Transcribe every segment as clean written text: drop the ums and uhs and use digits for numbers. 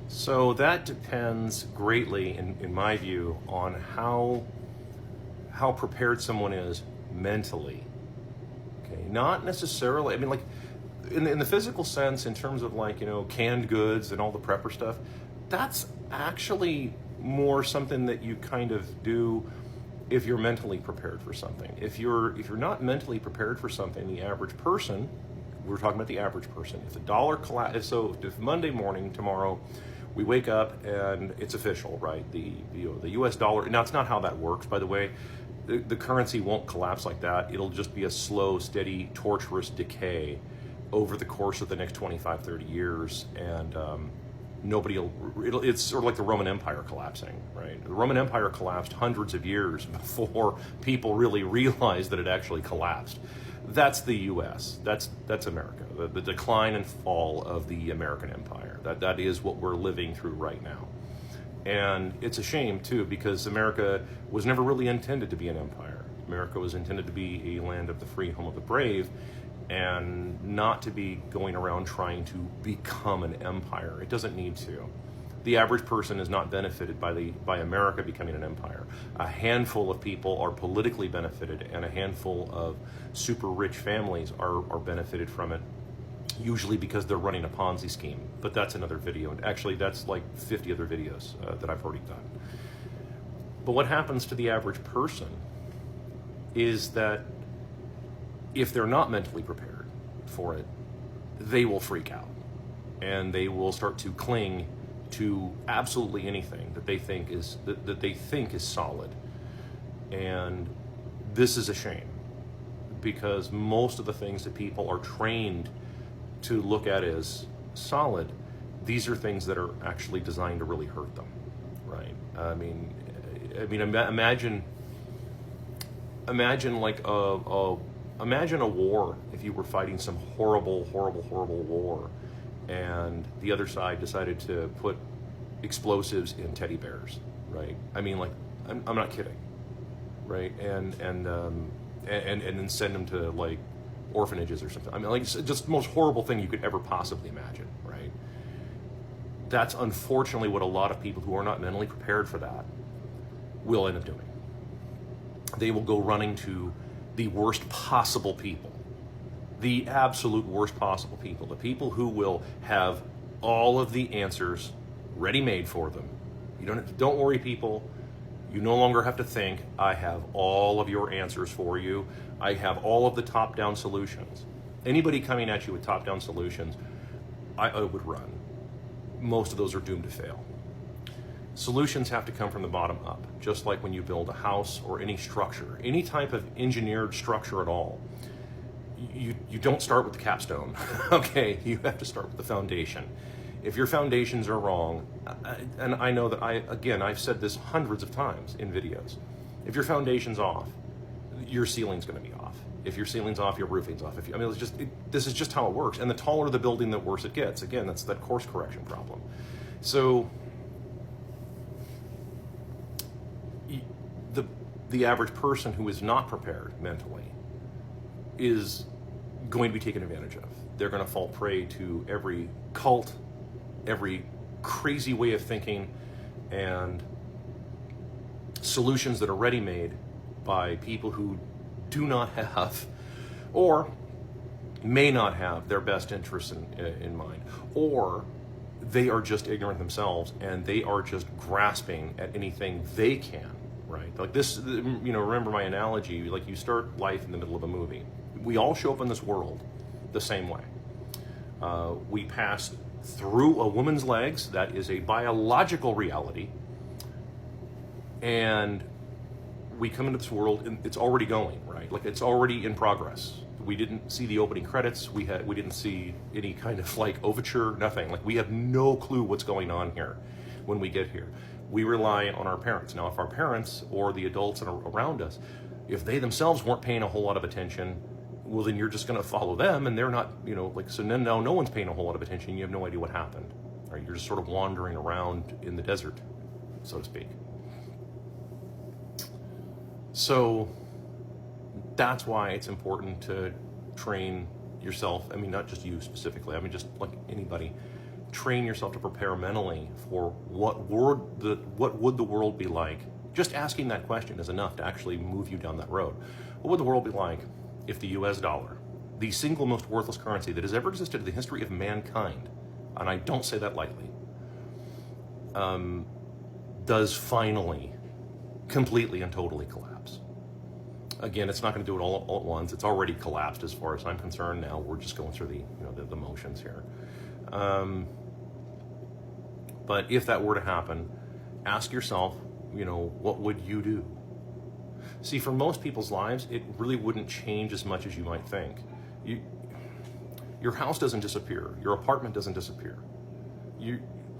So that depends greatly, in my view, on how prepared someone is mentally. Okay, not necessarily. I mean, like in the physical sense, in terms of like canned goods and all the prepper stuff, that's actually more something that you kind of do if you're mentally prepared for something. If you're not mentally prepared for something, the average person, we're talking about the average person. If the dollar collapse, so if Monday morning tomorrow, we wake up and it's official, right? The U.S. dollar. Now it's not how that works, by the way. The currency won't collapse like that. It'll just be a slow, steady, torturous decay over the course of the next 25, 30 years, and it's sort of like the Roman Empire collapsing, right? The Roman Empire collapsed hundreds of years before people really realized that it actually collapsed. That's the U.S. That's America. The decline and fall of the American empire. That is what we're living through right now. And it's a shame, too, because America was never really intended to be an empire. America was intended to be a land of the free, home of the brave, and not to be going around trying to become an empire. It doesn't need to. The average person is not benefited by America becoming an empire. A handful of people are politically benefited, and a handful of super rich families are benefited from it, usually because they're running a Ponzi scheme. But that's another video, and actually that's like 50 other videos that I've already done. But what happens to the average person is that if they're not mentally prepared for it, they will freak out, and they will start to cling to absolutely anything that they think is solid. And this is a shame, because most of the things that people are trained to look at as solid, these are things that are actually designed to really hurt them, right? I mean, imagine like imagine a war. If you were fighting some horrible war, and the other side decided to put explosives in teddy bears, right? I mean, like, I'm not kidding, right? And then send them to like orphanages or something. I mean, like, it's just the most horrible thing you could ever possibly imagine, right? That's unfortunately what a lot of people who are not mentally prepared for that will end up doing. They will go running to the worst possible people, the absolute worst possible people, the people who will have all of the answers ready-made for them. Don't worry, people. You no longer have to think. I have all of your answers for you. I have all of the top-down solutions. Anybody coming at you with top-down solutions, I would run. Most of those are doomed to fail. Solutions have to come from the bottom up, just like when you build a house or any structure, any type of engineered structure at all. You don't start with the capstone, okay? You have to start with the foundation. If your foundations are wrong, and I know that I've said this hundreds of times in videos, if your foundation's off, your ceiling's going to be off. If your ceiling's off, your roofing's off. This is just how it works. And the taller the building, the worse it gets. Again, that's that course correction problem. So the average person who is not prepared mentally is going to be taken advantage of. They're going to fall prey to every cult, every crazy way of thinking, and solutions that are ready-made by people who do not have, or may not have, their best interests in mind, or they are just ignorant themselves and they are just grasping at anything they can, right? Like this, remember my analogy, like you start life in the middle of a movie. We all show up in this world the same way. We pass through a woman's legs. That is a biological reality. And we come into this world and it's already going, right? Like it's already in progress. We didn't see the opening credits. We didn't see any kind of like overture, nothing. Like we have no clue what's going on here when we get here. We rely on our parents. Now, if our parents or the adults that are around us, if they themselves weren't paying a whole lot of attention, well, then you're just going to follow them, and they're not, so then now no one's paying a whole lot of attention. You have no idea what happened, right? You're just sort of wandering around in the desert, so to speak. So that's why it's important to train yourself. I mean, not just you specifically. I mean, just like anybody, train yourself to prepare mentally for what would the world be like. Just asking that question is enough to actually move you down that road. What would the world be like if the US dollar, the single most worthless currency that has ever existed in the history of mankind, and I don't say that lightly, does finally completely and totally collapse? Again, it's not going to do it all at once. It's already collapsed as far as I'm concerned now. We're just going through the motions here. But if that were to happen, ask yourself, what would you do? See, for most people's lives, it really wouldn't change as much as you might think. Your house doesn't disappear. Your apartment doesn't disappear.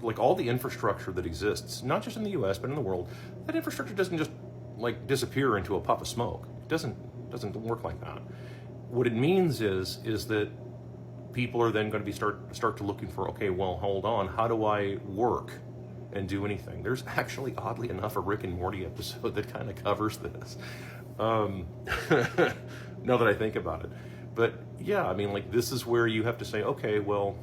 Like all the infrastructure that exists, not just in the US, but in the world, that infrastructure doesn't just like disappear into a puff of smoke. It doesn't work like that. What it means is that people are then going to be start to looking for, okay, well, hold on, how do I work and do anything? There's actually, oddly enough, a Rick and Morty episode that kind of covers this. Now that I think about it. But yeah, I mean, like, this is where you have to say, okay, well,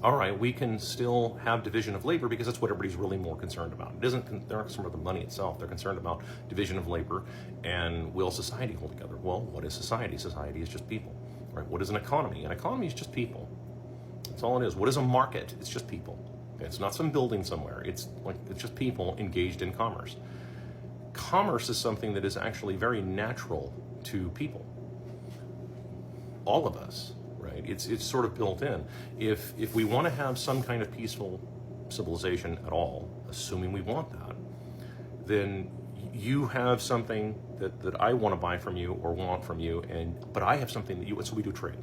all right, we can still have division of labor because that's what everybody's really more concerned about. They're not concerned about the money itself. They're concerned about division of labor and will society hold together? Well, what is society? Society is just people, right? What is an economy? An economy is just people. That's all it is. What is a market? It's just people. It's not some building somewhere. It's just people engaged in commerce. Commerce is something that is actually very natural to people. All of us. Right? It's sort of built in. If we want to have some kind of peaceful civilization at all, assuming we want that, then you have something that I want to buy from you or want from you, but I have something that you want, so we do trade.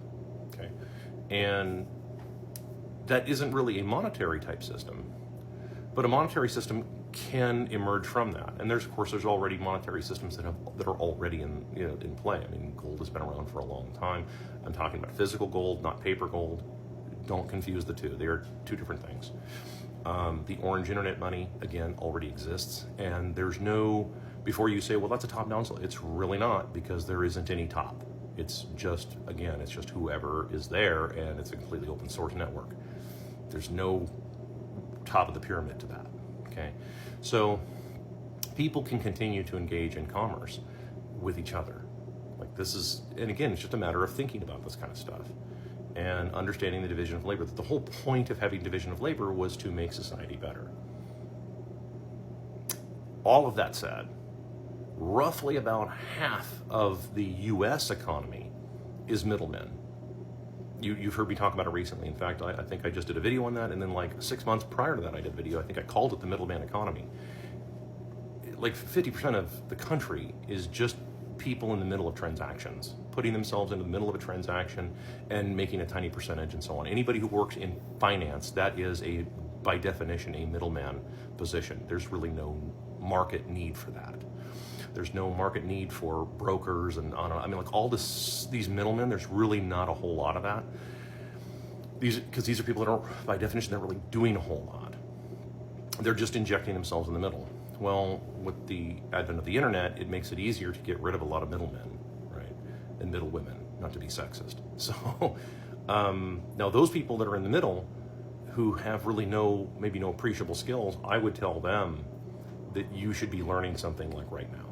Okay? And that isn't really a monetary type system, but a monetary system can emerge from that. And of course there's already monetary systems that are already in play. I mean, gold has been around for a long time. I'm talking about physical gold, not paper gold. Don't confuse the two. They are two different things. The orange internet money, again, already exists. And there's no, before you say, well, that's a top-down solution, it's really not, because there isn't any top. It's just, again, it's just whoever is there, and it's a completely open source network. There's no top of the pyramid to that. Okay, so people can continue to engage in commerce with each other. Like this is, and again, it's just a matter of thinking about this kind of stuff and understanding the division of labor. That the whole point of having division of labor was to make society better. All of that said, roughly about half of the US economy is middlemen. You've heard me talk about it recently. In fact, I think I just did a video on that, and then like 6 months prior to that, I did a video. I think I called it the middleman economy. Like 50% of the country is just people in the middle of transactions, putting themselves into the middle of a transaction and making a tiny percentage and so on. Anybody who works in finance, that is by definition, a middleman position. There's really no market need for that. There's no market need for brokers and on. I mean, like all these middlemen, there's really not a whole lot of that. Because these are people that are, by definition, they're really doing a whole lot. They're just injecting themselves in the middle. Well, with the advent of the internet, it makes it easier to get rid of a lot of middlemen, right? And middle women, not to be sexist. So now those people that are in the middle who have really maybe no appreciable skills, I would tell them that you should be learning something like right now.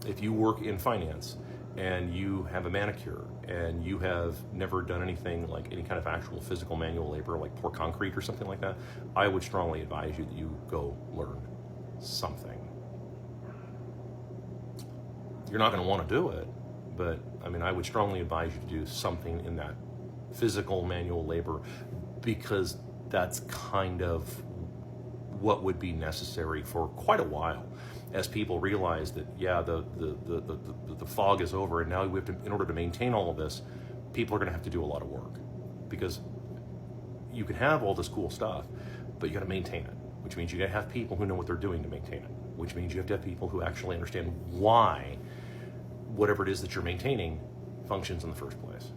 If you work in finance and you have a manicure and you have never done anything like any kind of actual physical manual labor, like pour concrete or something like that, I would strongly advise you that you go learn something. You're not going to want to do it, but I mean, I would strongly advise you to do something in that physical manual labor, because that's kind of what would be necessary for quite a while, as people realize that, yeah, the fog is over, and now we have to, in order to maintain all of this, people are going to have to do a lot of work, because you can have all this cool stuff, but you got to maintain it, which means you got to have people who know what they're doing to maintain it, which means you have to have people who actually understand why whatever it is that you're maintaining functions in the first place.